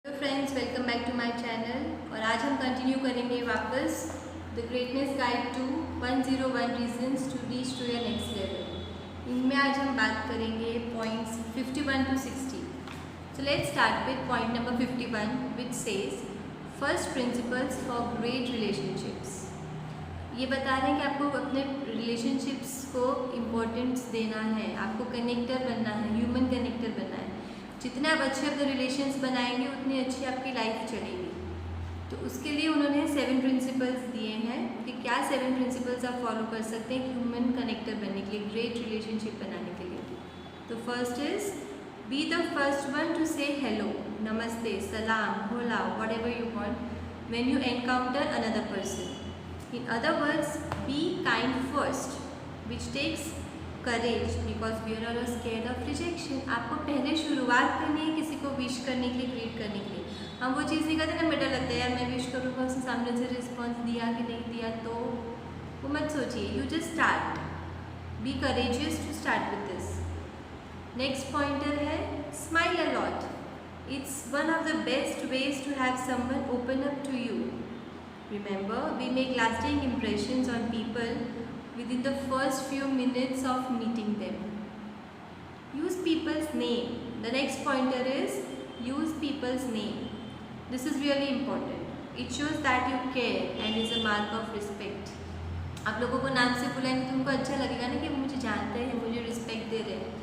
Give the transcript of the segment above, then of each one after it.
Hello friends, welcome back to my channel. और आज हम कंटिन्यू करेंगे वापस the greatness guide to 101 reasons to reach to your next level. इनमें आज हम बात करेंगे points 51 to 60। So let's start with point number 51 which says first principles for great relationships. ये बता रहे हैं कि आपको अपने रिलेशनशिप्स को इम्पोर्टेंस देना है, आपको कनेक्टर बनना है, ह्यूमन कनेक्टर बनना है। जितने आप अच्छे अपने रिलेशंस बनाएंगे उतनी अच्छी आपकी लाइफ चलेगी। तो उसके लिए उन्होंने 7 प्रिंसिपल्स दिए हैं कि क्या 7 प्रिंसिपल्स आप फॉलो कर सकते हैं ह्यूमन कनेक्टर बनने के लिए, ग्रेट रिलेशनशिप बनाने के लिए। तो first is be the first one to say hello, namaste, salaam, hola, whatever you want when you encounter another person. In other words, be kind first which takes courage because we are all scared of rejection. आपको पहले शुरुआत करनी है किसी को wish करने के लिए, ग्रीट करने के लिए। हम वो चीज़ नहीं करते ना, बेटर लगता है यार मैं विश करूँगा, उसने सामने से रिस्पॉन्स दिया कि नहीं दिया, तो वो मत सोचिए। You just start, be courageous to start with this. Next pointer है smile a lot. It's one of the best ways to have someone open up to you. Remember, we make lasting impressions on people within the first few minutes of meeting them. Use people's name. The next pointer is use people's name. This is really important. It shows that you care and is a mark of respect. आप लोगों को नाम से बुलाएंगे तो उनको अच्छा लगेगा ना कि वो मुझे जानते हैं, मुझे रिस्पेक्ट दे रहे हैं।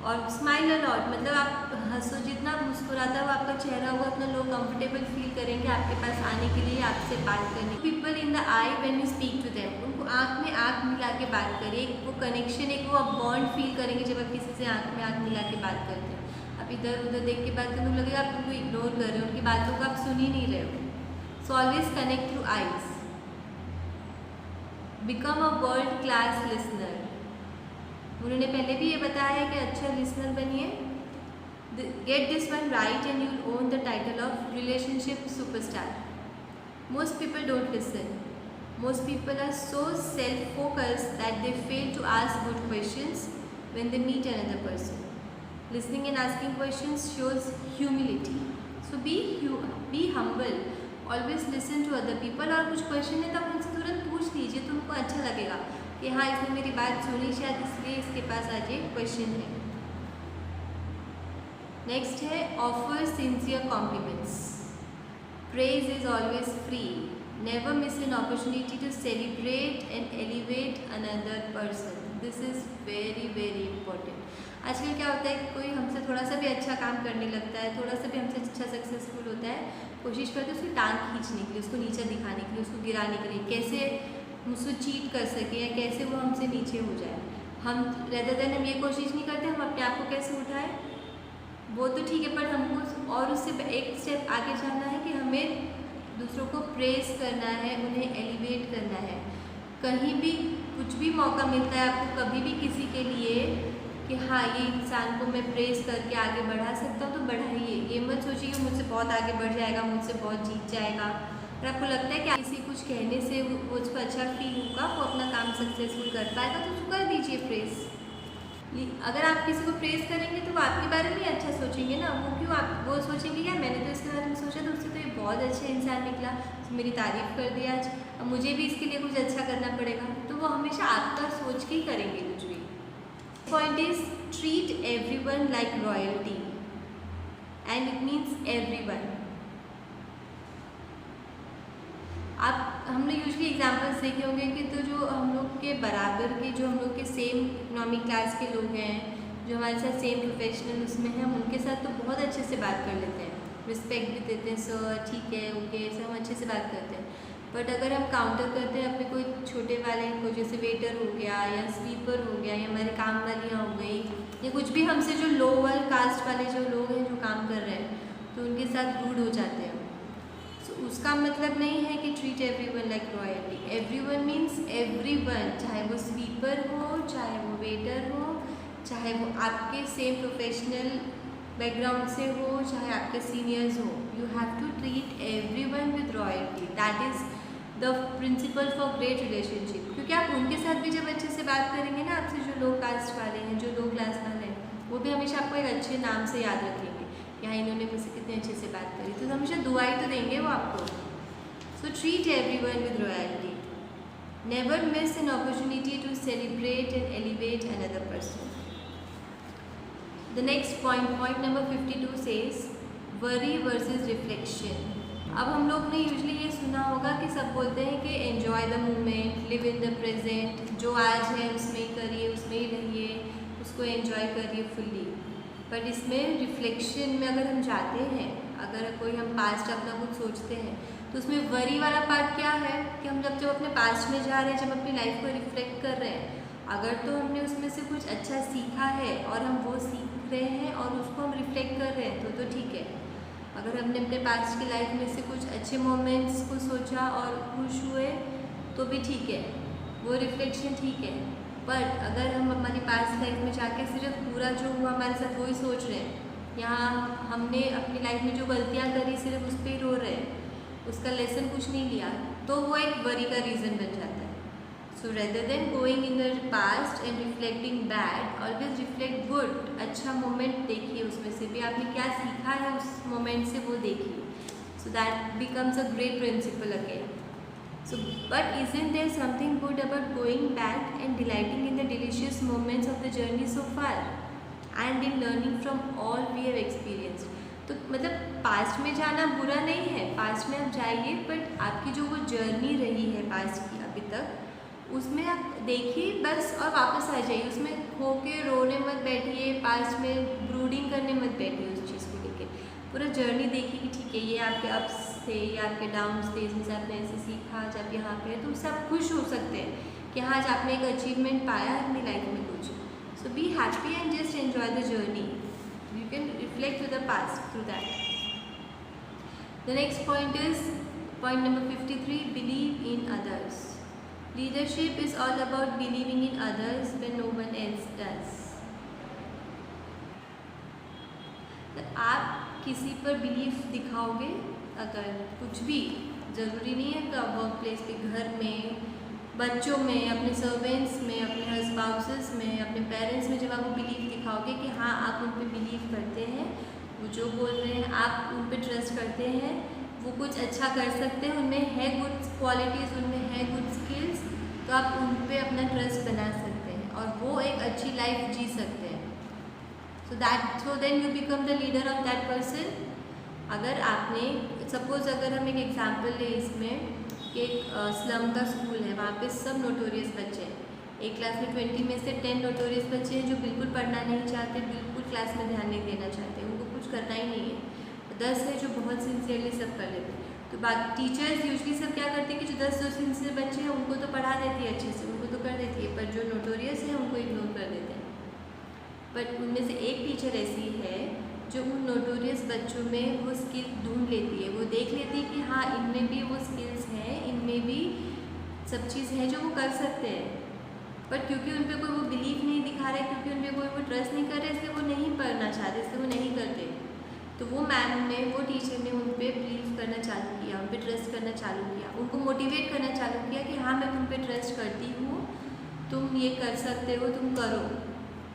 और स्माइल अ लॉट मतलब आप हंसो, जितना मुस्कुराता हुआ आपका चेहरा होगा उतना लोग कंफर्टेबल फील करेंगे आपके पास आने के लिए, आपसे बात करने। People in the eye when you speak to them, उनको आँख में आँख मिला के बात करिए। वो कनेक्शन, एक वो आप बॉन्ड फील करेंगे जब आप किसी से आँख में आँख मिला के बात करते हैं। आप इधर उधर देख के बात करने को लगेगा आप उनको इग्नोर कर रहे हो, उनकी बातों को आप सुन ही नहीं रहे हो। So always connect through eyes. Become a world class listener. उन्होंने पहले भी ये बताया है कि अच्छा लिसनर बनिए। Get this one right and you own the title of relationship superstar. Most people don't listen. Most people are so self-focused that they fail to ask good questions when they meet another person. Listening and asking questions shows humility. So be humble. Always listen to other people. और कुछ question है तो आप उनसे तुरंत पूछ लीजिए, तो उनको अच्छा लगेगा कि हाँ इसने मेरी बात सुनी, शायद इसलिए इसके पास आज ये क्वेश्चन है। नेक्स्ट है offer sincere compliments. Praise is always free. Never miss an opportunity to celebrate and elevate another person. This is very very important. आजकल क्या होता है कि कोई हमसे थोड़ा सा भी अच्छा काम करने लगता है, थोड़ा सा भी हमसे अच्छा सक्सेसफुल होता है, कोशिश करते हैं उसकी टांग खींचने के लिए, उसको नीचे दिखाने के लिए, उसको गिराने के लिए, कैसे मुझसे चीट कर सके या कैसे वो हमसे नीचे हो जाए। हम रेदर देन हम ये कोशिश नहीं करते हम अपने आप को कैसे उठाएं। वो तो ठीक है, पर हमको और उससे एक स्टेप आगे जाना है कि हमें दूसरों को प्रेज करना है, उन्हें एलिवेट करना है। कहीं भी कुछ भी मौका मिलता है आपको कभी भी किसी के लिए कि हाँ ये इंसान को मैं प्रेज करके आगे बढ़ा सकता हूँ, तो बढ़ाइए। ये मत सोचिए कि मुझसे बहुत आगे बढ़ जाएगा, मुझसे बहुत जीत जाएगा। और आपको लगता है कि किसी कुछ कहने से वो उसको अच्छा फील होगा, वो अपना काम सक्सेसफुल कर पाएगा, तो उसको कर दीजिए प्रेज। अगर आप किसी को प्रेज करेंगे तो वो आपके बारे में अच्छा सोचेंगे ना। वो क्यों आप वो सोचेंगे यार मैंने तो इसके बारे में सोचा था, उससे तो ये बहुत अच्छा इंसान निकला, तो मेरी तारीफ़ कर दी आज, अब मुझे भी इसके लिए कुछ अच्छा करना पड़ेगा। तो वो हमेशा आपका सोच के ही करेंगे कुछ भी। Point is treat everyone like royalty and it means everyone. आप हमने यूजली एग्जाम्पल्स देखे होंगे कि तो जो हम लोग के बराबर के, जो हम लोग के सेम इकोनॉमिक क्लास के लोग हैं, जो हमारे साथ सेम प्रोफेशनल उसमें हैं, हम उनके साथ तो बहुत अच्छे से बात कर लेते हैं, रिस्पेक्ट भी देते हैं, सर ठीक है ओके, ऐसे हम अच्छे से बात करते हैं। बट अगर हम काउंटर करते हैं अपने कोई छोटे वाले को, जैसे वेटर हो गया या स्वीपर हो गया या हमारे काम वालियाँ हो गई या कुछ भी हमसे जो लोअर कास्ट वाले जो लोग हैं जो काम कर रहे हैं, तो उनके साथ रूड हो जाते हैं। उसका मतलब नहीं है कि treat everyone like royalty. Everyone means everyone, चाहे वो स्वीपर हो, चाहे वो वेटर हो, चाहे वो आपके सेम प्रोफेशनल बैकग्राउंड से हो, चाहे आपके सीनियर्स हो। You have to treat everyone with royalty. That is the principle for great relationship. क्योंकि आप उनके साथ भी जब अच्छे से बात करेंगे ना, आपसे जो लो कास्ट वाले हैं, जो लो क्लास वाले हैं, वो भी हमेशा आपको एक अच्छे नाम से याद रखेंगे। यहाँ इन्होंने मुझसे कितने अच्छे से बात करी, तो हमेशा दुआ ही तो देंगे वो आपको। So treat everyone with royalty, never miss an opportunity to celebrate and elevate another person. The next point number 52 says worry versus reflection. अब हम लोग ने यूजली ये सुना होगा कि सब बोलते हैं कि enjoy the moment, live in the present, जो आज है उसमें ही करिए, उसमें ही रहिए, उसको एन्जॉय करिए फुल्ली। बट इसमें रिफ्लेक्शन में अगर हम जाते हैं, अगर कोई हम पास्ट अपना कुछ सोचते हैं, तो उसमें वरी वाला पार्ट क्या है कि हम जब अपने पास्ट में जा रहे हैं, जब अपनी लाइफ को रिफ्लेक्ट कर रहे हैं, अगर तो हमने उसमें से कुछ अच्छा सीखा है और हम वो सीख रहे हैं और उसको हम रिफ्लेक्ट कर रहे हैं तो ठीक है। अगर हमने अपने पास्ट की लाइफ में से कुछ अच्छे मोमेंट्स को सोचा और खुश हुए तो भी ठीक है, वो रिफ्लेक्शन ठीक है। बट अगर हम हमारी पास्ट लाइफ में जाके सिर्फ पूरा जो हुआ हमारे साथ वही सोच रहे हैं, यहाँ हमने अपनी लाइफ में जो गलतियाँ करी सिर्फ उस पर ही रो रहे हैं, उसका लेसन कुछ नहीं लिया, तो वो एक वरी का रीज़न बन जाता है। सो rather than going in the past and reflecting bad, always reflect good. अच्छा मोमेंट देखिए, उसमें से भी आपने क्या सीखा है उस मोमेंट से वो देखिए। So that becomes a great principle again. So but isn't there something good about going back and delighting in the delicious moments of the journey so far and in learning from all we have experienced? तो मतलब past में जाना बुरा नहीं है, past में आप जाइए, बट आपकी जो वो जर्नी रही है पास्ट की अभी तक, उसमें आप देखिए बस और वापस आ जाइए। उसमें खो के रोने मत बैठिए, पास्ट में ब्रूडिंग करने मत बैठिए उस चीज़ को लेके। पूरा जर्नी देखिए कि ठीक है ये आपके अप्स थे, ये आपके डाउन्स थे, इसमें से आपने ऐसे सीखा, आज आप यहाँ पे तो उससे आप खुश हो सकते हैं कि हाँ आज आपने एक अचीवमेंट पाया अपनी लाइफ में कुछ। So be happy and just enjoy the journey. You can reflect to the past through that. The next point is point number 53, believe in others. Leadership is all about believing in others when no one else does. तो आप किसी पर belief दिखाओगे, अगर कुछ भी ज़रूरी नहीं है कि वर्क प्लेस पे, घर में, बच्चों में, अपने सर्वेंट्स में, अपने स्पाउसेस में, अपने पेरेंट्स में, जब आप वो बिलीफ दिखाओगे कि हाँ आप उन पर बिलीव करते हैं, वो जो बोल रहे हैं आप उन पर ट्रस्ट करते हैं, वो कुछ अच्छा कर सकते हैं, उनमें है गुड क्वालिटीज़, उनमें है गुड स्किल्स, तो आप उन पे अपना ट्रस्ट बना सकते हैं और वो एक अच्छी लाइफ जी सकते हैं। So then you become the leader of that person. अगर आपने सपोज, अगर हम एक एग्जांपल लें इसमें कि एक स्लम का स्कूल है, वहाँ पे सब नोटोरियस बच्चे हैं, एक क्लास में 20 में से 10 नोटोरियस बच्चे हैं जो बिल्कुल पढ़ना नहीं चाहते, बिल्कुल क्लास में ध्यान नहीं देना चाहते, उनको कुछ करना ही नहीं है। 10 है जो बहुत सिंसियरली सब कर लेते हैं। तो बाकी टीचर्स यूजली सब क्या करते हैं कि जो 10 जो सिंसियर बच्चे हैं उनको तो पढ़ा देती है अच्छे से, उनको तो कर देती है, पर जो नोटोरियस है उनको इग्नोर कर देते हैं। बट उनमें से एक टीचर ऐसी है जो उन नोटोरियस बच्चों में वो स्किल ढूंढ लेती है, वो देख लेती है कि हाँ इनमें भी वो स्किल्स हैं, इनमें भी सब चीज़ है जो वो कर सकते हैं, बट क्योंकि उन पर कोई वो बिलीव नहीं दिखा रहा है, क्योंकि उन पर कोई वो ट्रस्ट नहीं कर रहे, इसलिए वो नहीं पढ़ना चाहते, इसलिए वो नहीं करते। तो वो मैम ने, वो टीचर ने उन पर बिलीव करना चालू किया, उन पर ट्रस्ट करना चालू किया, उनको मोटिवेट करना चालू किया कि हाँ मैं तुम पे ट्रस्ट करती हूँ, तुम ये कर सकते हो, तुम करो।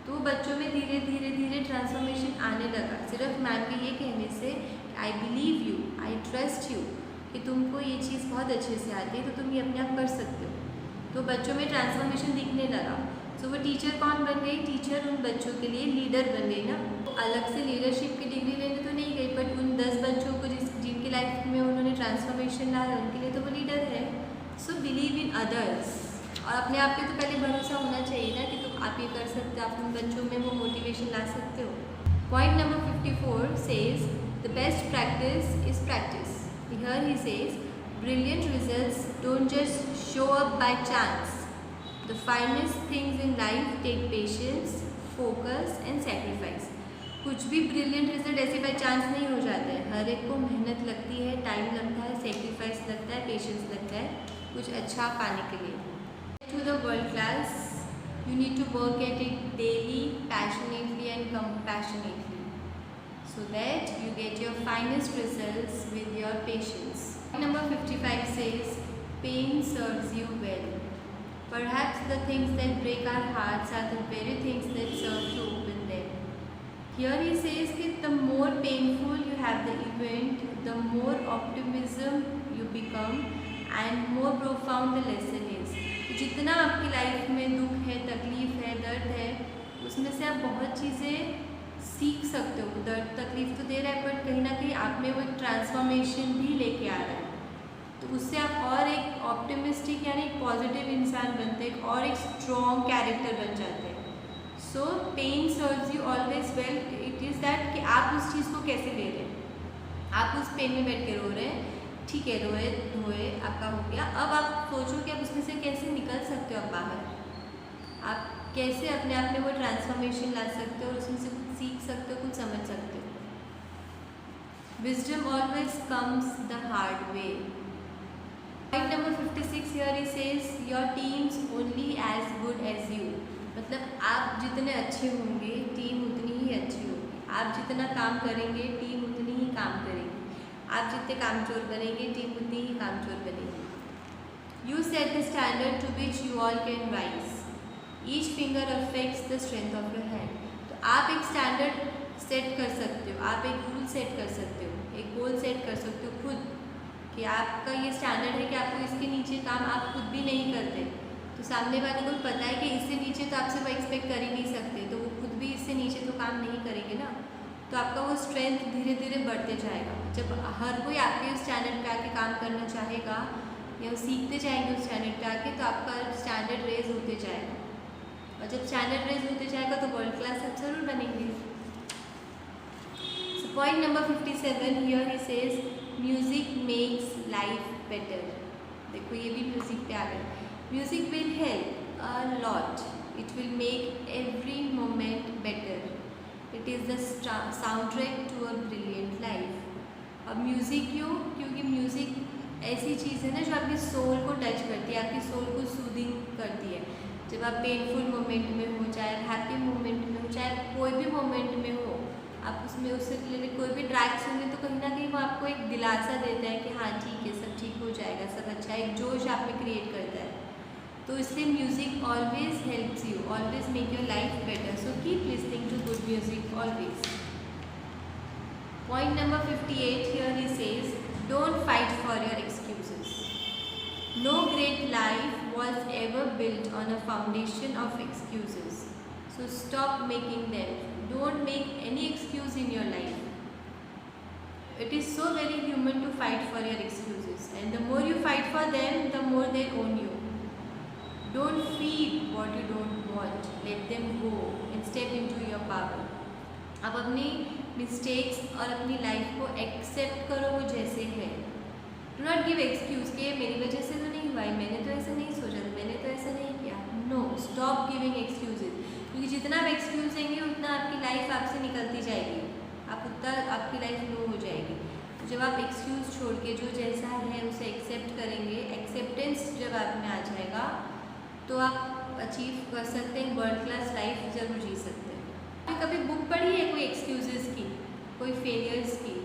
तो बच्चों में धीरे धीरे धीरे ट्रांसफॉर्मेशन आने लगा, सिर्फ मैम के ये कहने से I believe you, I trust you, कि तुमको ये चीज़ बहुत अच्छे से आती है तो तुम ये अपने आप कर सकते हो। तो बच्चों में ट्रांसफॉर्मेशन दिखने लगा। सो वो टीचर कौन बन गई? टीचर उन बच्चों के लिए लीडर बन गई ना। वो अलग से लीडरशिप की डिग्री लेने तो नहीं गई, बट उन 10 बच्चों को जिनकी लाइफ में उन्होंने ट्रांसफॉर्मेशन लाया उनके लिए तो वो लीडर है। सो बिलीव इन अदर्स, और अपने आप पे तो पहले भरोसा होना चाहिए ना कि तुम आप ये कर सकते हो, आप उन बच्चों में वो मोटिवेशन ला सकते हो। Point number 54 says the best practice is practice. Here he says brilliant results don't just show up by chance. The finest things in life take patience, focus and sacrifice. कुछ भी brilliant result ऐसे by chance नहीं हो जाते हैं, हर एक को मेहनत लगती है, टाइम लगता है, sacrifice लगता है, patience लगता है कुछ अच्छा पाने के लिए। To the world class, you need to work at it daily, passionately and compassionately, so that you get your finest results with your patience. Number 55 says, pain serves you well. Perhaps the things that break our hearts are the very things that serve to open them. Here he says कि the more painful you have the event, the more optimism you become and more profound the lesson is. जितना आपकी life में दुख है, तकलीफ है, दर्द है, उसमें से आप बहुत चीज़ें सीख सकते हो। दर्द तकलीफ तो दे रहा है, बट कहीं ना कहीं आप में वो एक ट्रांसफॉर्मेशन भी लेके आ रहा है। तो उससे आप और एक ऑप्टिमिस्टिक यानी एक पॉजिटिव इंसान बनते हैं, और एक स्ट्रॉन्ग कैरेक्टर बन जाते हैं। So pain serves you always well. It is that कि आप उस चीज़ को कैसे ले रहे हैं। आप उस पेन में बैठ के रो रहे हैं, ठीक है, रोए धोए आपका हो गया। अब आप सोचो कि आप उसमें से कैसे निकल सकते हो, आप बाहर आप कैसे अपने आप में वो ट्रांसफॉर्मेशन ला सकते हो और उसमें से कुछ सीख सकते हो, कुछ समझ सकते हो। Wisdom always comes the hard way. Point number 56 here he says your teams only as good as you. मतलब आप जितने अच्छे होंगे, टीम उतनी ही अच्छी होगी। आप जितना काम करेंगे, टीम उतनी ही काम करेगी। आप जितने कामचोर बनेंगे, टीम उतनी ही कामचोर बनेगी। You set the standard to which you all can rise. Each finger affects the strength of your hand. तो आप एक स्टैंडर्ड सेट कर सकते हो, आप एक रूल सेट कर सकते हो, एक गोल सेट कर सकते हो खुद, कि आपका ये स्टैंडर्ड है कि आपको इसके नीचे काम आप खुद भी नहीं करते। तो सामने वाले को पता है कि इससे नीचे तो आपसे वो एक्सपेक्ट कर ही नहीं सकते, तो वो खुद भी इससे नीचे तो काम नहीं करेंगे ना। तो आपका वो स्ट्रेंथ धीरे धीरे बढ़ते जाएगा। जब हर कोई आपके उस स्टैंडर्ड पे आके काम करना चाहेगा या वो सीखते जाएंगे उस स्टैंडर्ड पे आके, तो आपका स्टैंडर्ड रेज होते जाएगा। और जब स्टैंडर्ड रेज होते जाएगा तो वर्ल्ड क्लास आप जरूर बनेंगे। So point number 57 here he says music makes life better. देखो ये भी म्यूजिक पे आ गया। Music will help a lot. It will make every moment better. It is the soundtrack to a brilliant life. अब music क्यों? क्योंकि music ऐसी चीज़ है ना जो आपकी सोल को टच करती है, आपकी सोल को सूदिंग करती है। जब आप पेनफुल मोमेंट में हो, चाहे हैप्पी मोमेंट में हो, चाहे कोई भी मोमेंट में हो, आप उसमें उससे रिलेटेड कोई भी ट्रैक सुने तो कहीं ना कहीं वो आपको एक दिलासा देता है कि हाँ ठीक है, सब ठीक हो जाएगा, सब अच्छा है। एक जोश आप में क्रिएट करता है। तो इसलिए music always helps you, always make your life better. So keep listening to good music always. Point number 58 here he says don't fight for your excuses. No great life was ever built on a foundation of excuses. So stop making them. Don't make any excuse in your life. It is so very human to fight for your excuses, and the more you fight for them, the more they own you. Don't feed what you don't want. Let them go and step into your power. अब अपनी mistakes और अपनी life को accept करो वो जैसे है। Do not give excuse कि मेरी वजह से तो नहीं हुआ है, मैंने तो ऐसा नहीं सोचा था, मैंने तो ऐसा नहीं किया। No, stop giving excuses. क्योंकि जितना आप एक्सक्यूज देंगे उतना आपकी लाइफ आपसे निकलती जाएगी, आप उतना आपकी लाइफ लो हो जाएगी। तो जब आप एक्सक्यूज छोड़ के जो जैसा है उसे एक्सेप्ट करेंगे, एक्सेप्टेंस जब आप में आ जाएगा तो आप अचीव कर सकते हैं, वर्ल्ड क्लास लाइफ जरूर जी सकते हैं। आपने कभी बुक पढ़ी है कोई एक्सक्यूजेस की, कोई फेलियर्स की?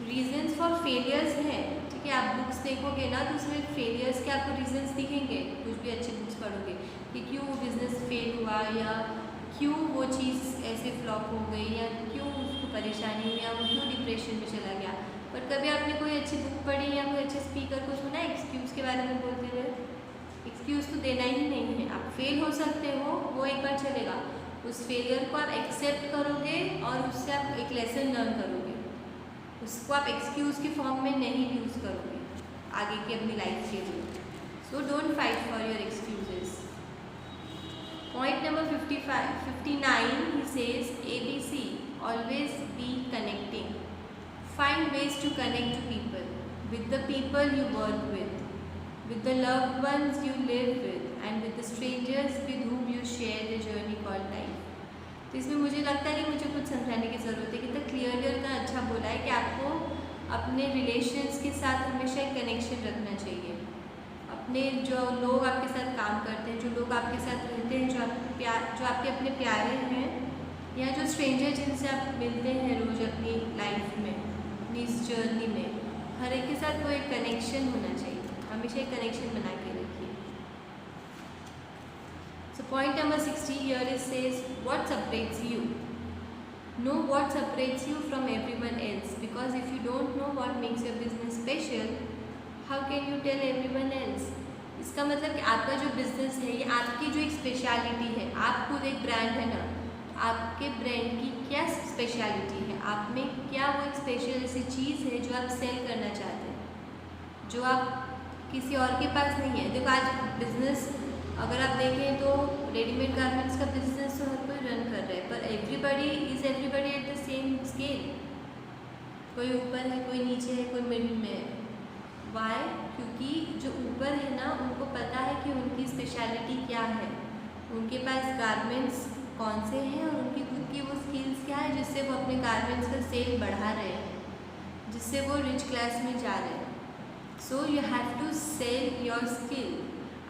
रीजंस फॉर फेलियर्स हैं, ठीक है। आप बुक्स देखोगे ना तो उसमें फेलियर्स के आपको रीजंस दिखेंगे, कुछ भी अच्छी बुक्स पढ़ोगे कि क्यों वो बिज़नेस फेल हुआ, या क्यों वो चीज़ ऐसे फ्लॉप हो गई, या क्यों उसको परेशानी हुई, या वो क्यों डिप्रेशन में चला गया। पर कभी आपने कोई अच्छी बुक पढ़ी या कोई अच्छे स्पीकर को सुना एक्सक्यूज़ के बारे में बोलते हुए? एक्सक्यूज़ तो देना ही नहीं है। आप फेल हो सकते हो, वो एक बार चलेगा, उस फेलियर को आप एक्सेप्ट करोगे और उससे आप एक लेसन लर्न करोगे, उसको आप एक्सक्यूज़ के फॉर्म में नहीं यूज़ करोगे आगे की अपनी लाइफ के लिए। So don't fight for your excuses. Point number 59 he says ABC always be connecting. Find ways to connect to people, with the people you work with the loved ones you live with, and with the strangers with whom you share the journey called life. तो इसमें मुझे लगता है कि मुझे कुछ समझाने की ज़रूरत है। कितना क्लियरली और इतना अच्छा बोला है कि आपको अपने रिलेशंस के साथ हमेशा एक कनेक्शन रखना चाहिए। अपने जो लोग आपके साथ काम करते हैं, जो लोग आपके साथ रहते हैं, जो आपके अपने प्यारे हैं, या जो स्ट्रेंजर जिनसे आप मिलते हैं रोज़ अपनी लाइफ में, अपनी इस जर्नी में, हर एक के साथ वो एक कनेक्शन होना चाहिए। हमेशा एक कनेक्शन बना के रखिए। So point number 60 here it says what separates you. know what separates you from everyone else, because if you don't know what makes your business special, how can you tell everyone else? इसका मतलब कि आपका जो business है ये आपकी जो एक स्पेशलिटी है, आप खुद एक ब्रांड है ना, आपके ब्रांड की क्या स्पेशलिटी है, आप में क्या वो एक स्पेशल ऐसी चीज़ है जो आप सेल करना चाहते हैं, जो आप किसी और के पास नहीं है। देखो आज बिजनेस अगर आप देखें तो रेडीमेड गारमेंट्स का बिजनेस तो हर कोई रन कर रहा है, पर everybody at the same scale. कोई ऊपर है, कोई नीचे है, कोई मिडिल में है। वाई? क्योंकि जो ऊपर है ना उनको पता है कि उनकी स्पेशलिटी क्या है, उनके पास गारमेंट्स कौन से हैं और उनकी खुद की वो स्किल्स क्या है जिससे वो अपने गारमेंट्स का सेल बढ़ा रहे हैं, जिससे वो रिच क्लास में जा रहे हैं। So you have to sell your skill.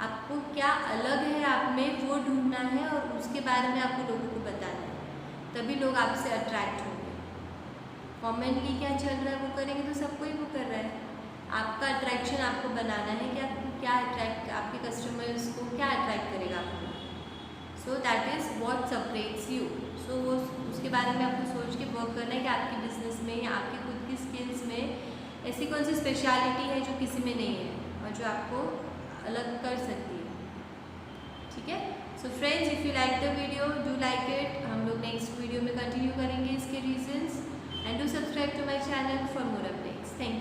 आपको क्या अलग है आप में वो ढूंढना है और उसके बारे में आपको लोगों को बताना है, तभी लोग आपसे अट्रैक्ट होंगे। कॉमनली क्या चल रहा है वो करेंगे तो सब कोई वो कर रहा है। आपका अट्रैक्शन आपको बनाना है कि आपको क्या अट्रैक्ट, आपके कस्टमर्स को क्या अट्रैक्ट करेगा आपको। So that is what separates you. So वो उसके बारे में आपको सोच के वर्क करना है कि आपके बिजनेस में या आपकी खुद की स्किल्स में ऐसी कौन सी स्पेशलिटी है जो किसी में नहीं है और जो आपको अलग कर सकती है। ठीक है। So friends, if you like the video, do like it. हम लोग नेक्स्ट वीडियो में कंटिन्यू करेंगे इसके reasons, and do subscribe to my channel for more updates. Thank you.